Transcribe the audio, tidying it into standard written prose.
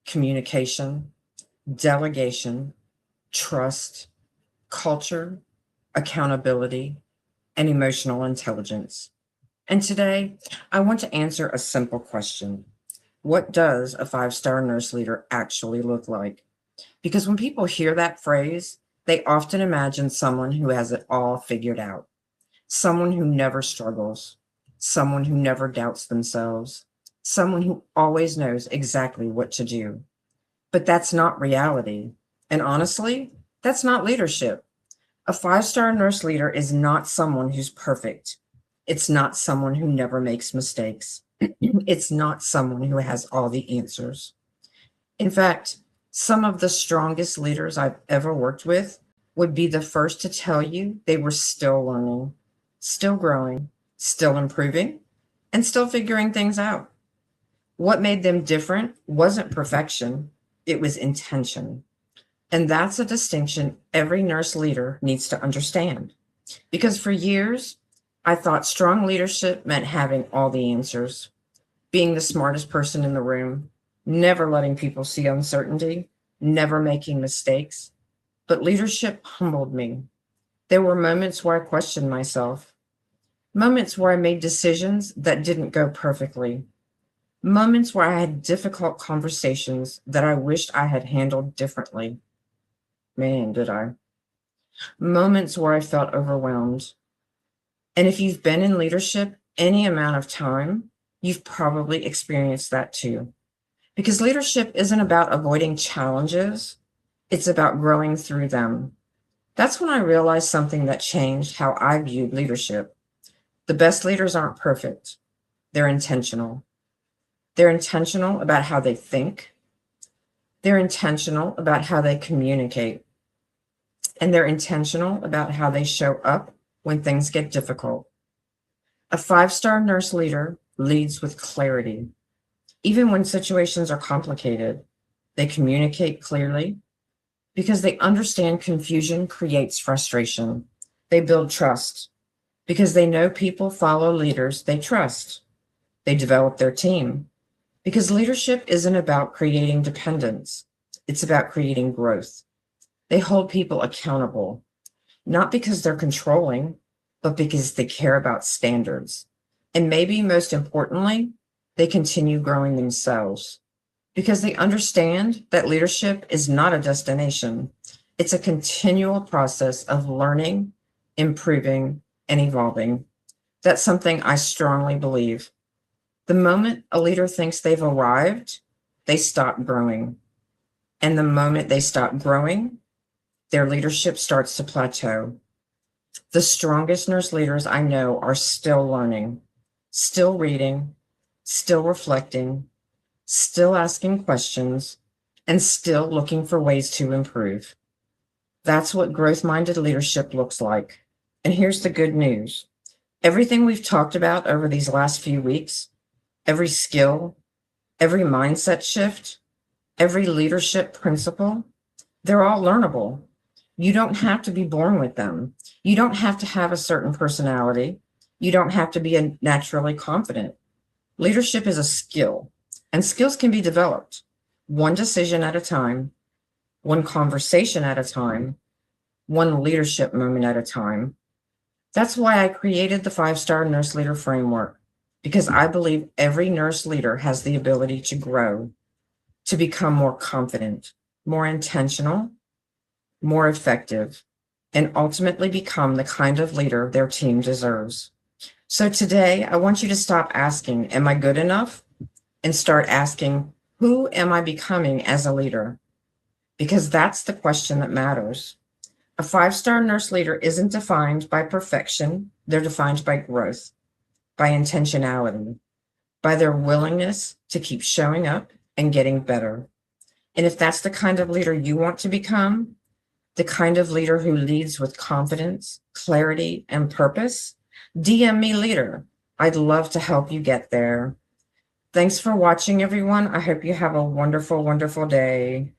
communication, delegation, trust, culture, accountability, and emotional intelligence. And today, I want to answer a simple question. What does a five-star nurse leader actually look like? Because when people hear that phrase, they often imagine someone who has it all figured out, someone who never struggles, someone who never doubts themselves, someone who always knows exactly what to do. But that's not reality. And honestly, that's not leadership. A five-star nurse leader is not someone who's perfect. It's not someone who never makes mistakes. It's not someone who has all the answers. In fact, some of the strongest leaders I've ever worked with would be the first to tell you they were still learning, still growing, still improving, and still figuring things out. What made them different wasn't perfection, it was intention. And that's a distinction every nurse leader needs to understand. Because for years, I thought strong leadership meant having all the answers, being the smartest person in the room, never letting people see uncertainty, never making mistakes. But leadership humbled me. There were moments where I questioned myself, moments where I made decisions that didn't go perfectly, moments where I had difficult conversations that I wished I had handled differently. Man, did I. Moments where I felt overwhelmed. And if you've been in leadership any amount of time, you've probably experienced that too. Because leadership isn't about avoiding challenges, it's about growing through them. That's when I realized something that changed how I viewed leadership. The best leaders aren't perfect, they're intentional. They're intentional about how they think, they're intentional about how they communicate, and they're intentional about how they show up when things get difficult. A five-star nurse leader leads with clarity. Even when situations are complicated, they communicate clearly because they understand confusion creates frustration. They build trust because they know people follow leaders they trust. They develop their team because leadership isn't about creating dependence. It's about creating growth. They hold people accountable, not because they're controlling, but because they care about standards. And maybe most importantly, they continue growing themselves because they understand that leadership is not a destination. It's a continual process of learning, improving, and evolving. That's something I strongly believe. The moment a leader thinks they've arrived, they stop growing. And the moment they stop growing, their leadership starts to plateau. The strongest nurse leaders I know are still learning, still reading, still reflecting, still asking questions, and still looking for ways to improve. That's what growth-minded leadership looks like. And here's the good news. Everything we've talked about over these last few weeks, every skill, every mindset shift, every leadership principle, they're all learnable. You don't have to be born with them. You don't have to have a certain personality. You don't have to be naturally confident. Leadership is a skill, and skills can be developed one decision at a time, one conversation at a time, one leadership moment at a time. That's why I created the five-star nurse leader framework, because I believe every nurse leader has the ability to grow, to become more confident, more intentional, more effective, and ultimately become the kind of leader their team deserves. So today, I want you to stop asking, am I good enough? And start asking, who am I becoming as a leader? Because that's the question that matters. A five-star nurse leader isn't defined by perfection. They're defined by growth, by intentionality, by their willingness to keep showing up and getting better. And if that's the kind of leader you want to become, the kind of leader who leads with confidence, clarity, and purpose, DM me leader. I'd love to help you get there. Thanks for watching, everyone. I hope you have a wonderful, wonderful day.